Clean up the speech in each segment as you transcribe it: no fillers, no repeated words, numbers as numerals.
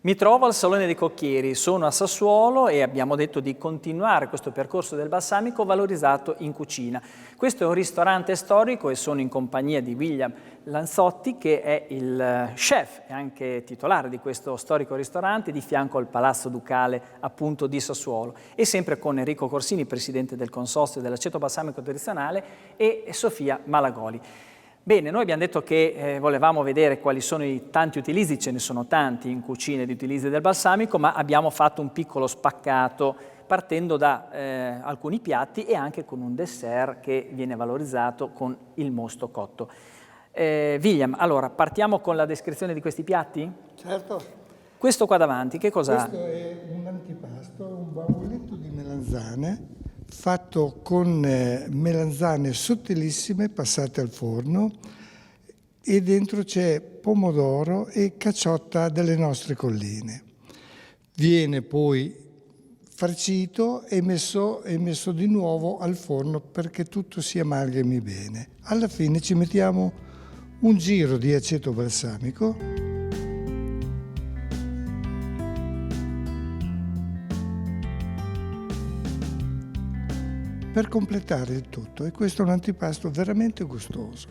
Mi trovo al Salone dei Cocchieri, sono a Sassuolo e abbiamo detto di continuare questo percorso del balsamico valorizzato in cucina. Questo è un ristorante storico e sono in compagnia di William Lanzotti, che è il chef e anche titolare di questo storico ristorante di fianco al Palazzo Ducale appunto di Sassuolo, e sempre con Enrico Corsini, presidente del consorzio dell'aceto balsamico tradizionale, e Sofia Malagoli. Bene, noi abbiamo detto che volevamo vedere quali sono i tanti utilizzi, ce ne sono tanti in cucina di utilizzi del balsamico, ma abbiamo fatto un piccolo spaccato partendo da alcuni piatti e anche con un dessert che viene valorizzato con il mosto cotto. William, allora partiamo con la descrizione di questi piatti? Certo. Questo qua davanti, che cos'ha? Questo è un antipasto, un bauletto di melanzane fatto con melanzane sottilissime passate al forno, e dentro c'è pomodoro e caciotta delle nostre colline. Viene poi farcito e messo di nuovo al forno perché tutto si amalgami bene. Alla fine ci mettiamo un giro di aceto balsamico. Per completare il tutto, e questo è un antipasto veramente gustoso.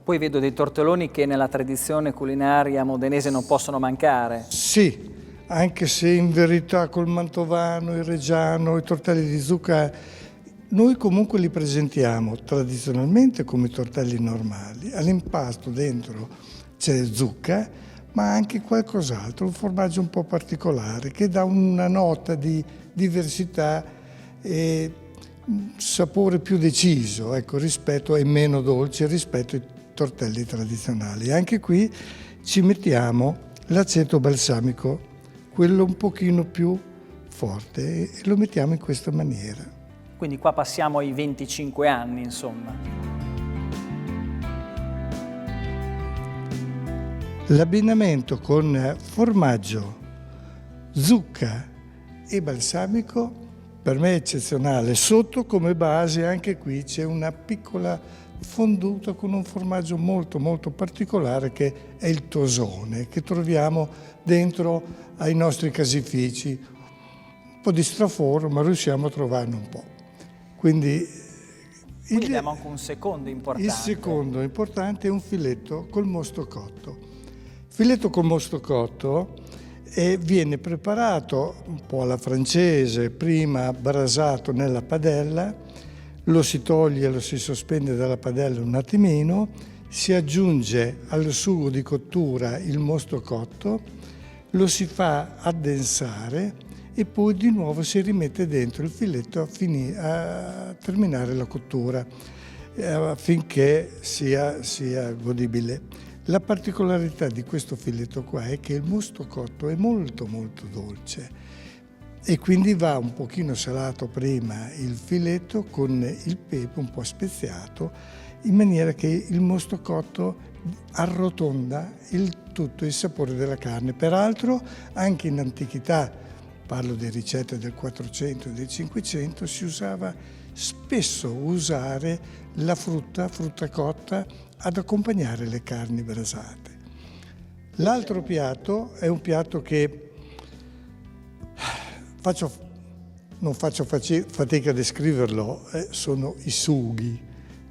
Poi vedo dei tortelloni che nella tradizione culinaria modenese non possono mancare. Sì, anche se in verità col mantovano, il reggiano, i tortelli di zucca, noi comunque li presentiamo tradizionalmente come tortelli normali. All'impasto dentro c'è zucca, ma anche qualcos'altro, un formaggio un po' particolare che dà una nota di diversità e sapore più deciso, ecco, rispetto e meno dolce rispetto ai tortelli tradizionali. Anche qui ci mettiamo l'aceto balsamico, quello un pochino più forte, e lo mettiamo in questa maniera. Quindi qua passiamo ai 25 anni, insomma. L'abbinamento con formaggio, zucca e balsamico per me è eccezionale. Sotto come base anche qui c'è una piccola fonduta con un formaggio molto molto particolare che è il tosone, che troviamo dentro ai nostri casifici. Un po' di straforo, ma riusciamo a trovarne un po'. Quindi abbiamo anche un secondo importante. Il secondo importante è un filetto col mosto cotto. Filetto col mosto cotto viene preparato un po' alla francese, prima brasato nella padella, lo si toglie, lo si sospende dalla padella un attimino, si aggiunge al sugo di cottura il mosto cotto, lo si fa addensare e poi di nuovo si rimette dentro il filetto a terminare la cottura affinché sia godibile. La particolarità di questo filetto qua è che il mosto cotto è molto molto dolce e quindi va un pochino salato prima il filetto con il pepe un po' speziato, in maniera che il mosto cotto arrotonda tutto il sapore della carne. Peraltro anche in antichità, parlo di ricette del 400 e del 500, si usava spesso la frutta cotta ad accompagnare le carni brasate. L'altro piatto è un piatto che non faccio fatica a descriverlo, sono i sughi,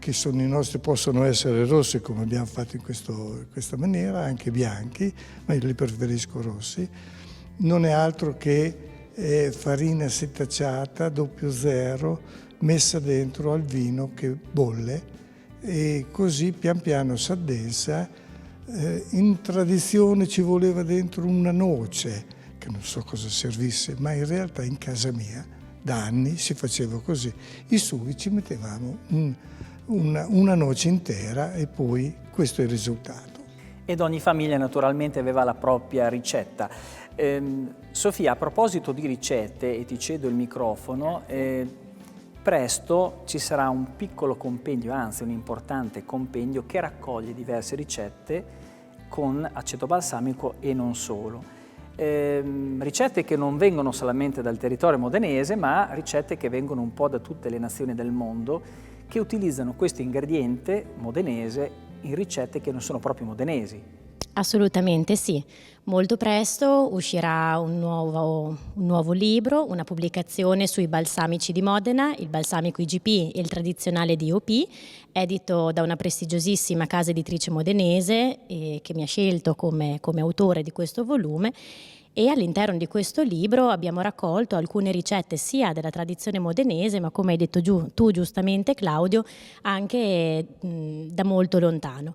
che sono i nostri, possono essere rossi come abbiamo fatto in questa maniera, anche bianchi, ma io li preferisco rossi. Non è altro che farina setacciata 00 messa dentro al vino che bolle, e così pian piano si addensa. In tradizione ci voleva dentro una noce, che non so cosa servisse, ma in realtà in casa mia da anni si faceva così. I sughi ci mettevamo una noce intera e poi questo è il risultato. Ed ogni famiglia naturalmente aveva la propria ricetta. Sofia, a proposito di ricette, e ti cedo il microfono, presto ci sarà un piccolo compendio, anzi un importante compendio che raccoglie diverse ricette con aceto balsamico e non solo. Ricette che non vengono solamente dal territorio modenese, ma ricette che vengono un po' da tutte le nazioni del mondo, che utilizzano questo ingrediente modenese in ricette che non sono proprio modenesi. Assolutamente sì. Molto presto uscirà un nuovo libro, una pubblicazione sui balsamici di Modena, il balsamico IGP e il tradizionale DOP, edito da una prestigiosissima casa editrice modenese che mi ha scelto come autore di questo volume. E all'interno di questo libro abbiamo raccolto alcune ricette sia della tradizione modenese, ma come hai detto tu giustamente Claudio, anche da molto lontano.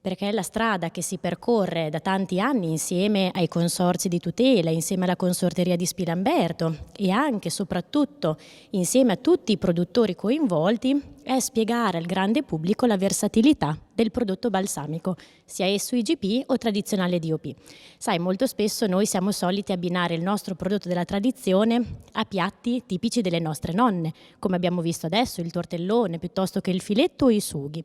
Perché è la strada che si percorre da tanti anni insieme ai consorzi di tutela, insieme alla consorteria di Spilamberto e anche e soprattutto insieme a tutti i produttori coinvolti, è spiegare al grande pubblico la versatilità del prodotto balsamico, sia esso IGP o tradizionale DOP. Sai, molto spesso noi siamo soliti abbinare il nostro prodotto della tradizione a piatti tipici delle nostre nonne, come abbiamo visto adesso, il tortellone piuttosto che il filetto o i sughi.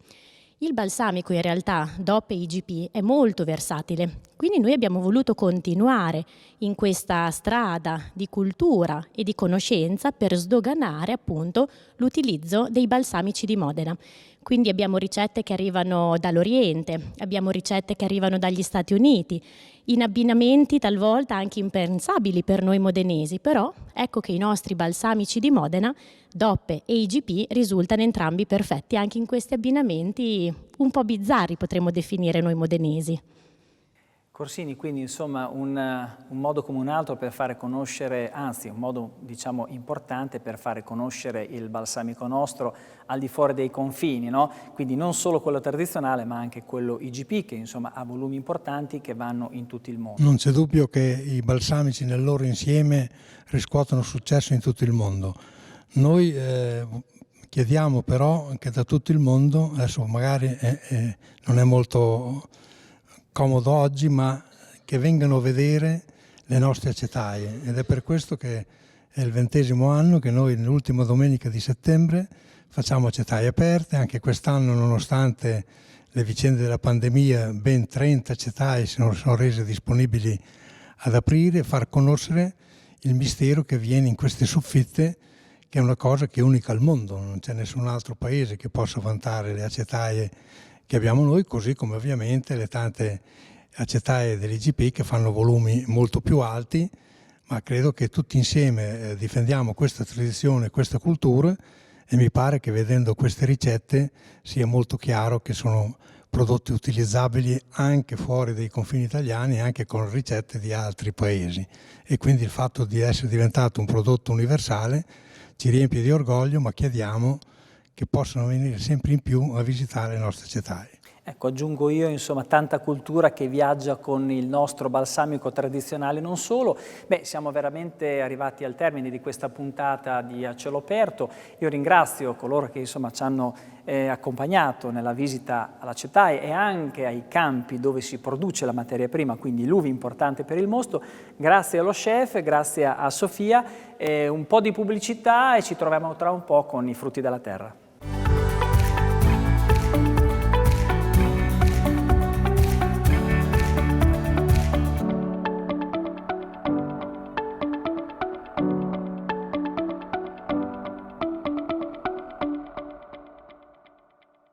Il balsamico in realtà, DOP e IGP, è molto versatile, quindi noi abbiamo voluto continuare in questa strada di cultura e di conoscenza per sdoganare appunto l'utilizzo dei balsamici di Modena. Quindi abbiamo ricette che arrivano dall'Oriente, abbiamo ricette che arrivano dagli Stati Uniti, in abbinamenti talvolta anche impensabili per noi modenesi, però ecco che i nostri balsamici di Modena, DOP e IGP, risultano entrambi perfetti anche in questi abbinamenti un po' bizzarri, potremmo definire noi modenesi. Corsini, quindi insomma un modo come un altro per fare conoscere, anzi un modo diciamo importante per fare conoscere il balsamico nostro al di fuori dei confini, no? Quindi non solo quello tradizionale ma anche quello IGP che insomma ha volumi importanti che vanno in tutto il mondo. Non c'è dubbio che i balsamici nel loro insieme riscuotono successo in tutto il mondo. Noi chiediamo però che da tutto il mondo, adesso magari non è molto comodo oggi, ma che vengano a vedere le nostre acetaie, ed è per questo che è il 20° anno che noi nell'ultima domenica di settembre facciamo acetaie aperte. Anche quest'anno, nonostante le vicende della pandemia, ben 30 acetaie sono rese disponibili ad aprire e far conoscere il mistero che avviene in queste soffitte, che è una cosa che è unica al mondo, non c'è nessun altro paese che possa vantare le acetaie che abbiamo noi, così come ovviamente le tante acetaie dell'IGP che fanno volumi molto più alti, ma credo che tutti insieme difendiamo questa tradizione, questa cultura, e mi pare che vedendo queste ricette sia molto chiaro che sono prodotti utilizzabili anche fuori dai confini italiani, anche con ricette di altri paesi, e quindi il fatto di essere diventato un prodotto universale ci riempie di orgoglio, ma chiediamo che possano venire sempre in più a visitare le nostre acetaie. Ecco, aggiungo io, insomma, tanta cultura che viaggia con il nostro balsamico tradizionale, non solo. Beh, siamo veramente arrivati al termine di questa puntata di A Cielo Aperto. Io ringrazio coloro che, insomma, ci hanno accompagnato nella visita all'acetaie e anche ai campi dove si produce la materia prima, quindi l'uva importante per il mosto. Grazie allo chef, grazie a Sofia, un po' di pubblicità e ci troviamo tra un po' con i frutti della terra.